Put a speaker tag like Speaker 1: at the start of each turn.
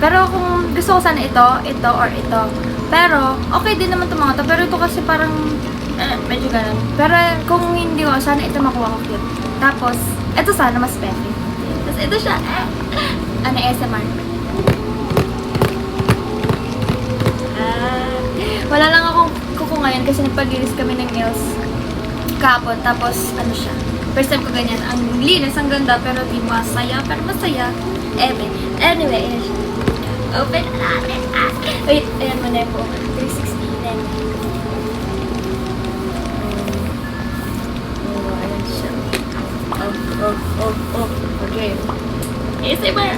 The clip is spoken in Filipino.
Speaker 1: Pero kung gusto ko sana ito, or ito. Pero, okay din naman itong mga to. Pero ito kasi parang, medyo ganun. Pero kung hindi ko, sana ito makuha ko cute. Tapos, ito sana mas pepe. Tapos ito siya, ano, SMR. Wala lang akong kuko ngayon kasi nagpag-iris kami ng nails kahapon. Tapos, ano siya, first time ko ganyan. Ang linis, ang ganda, pero di masaya. Pero masaya. Anyway, ayan siya. Open na natin. Wait, ayan mo na po. 360 na. Oh, ayan siya. Okay. ASMR.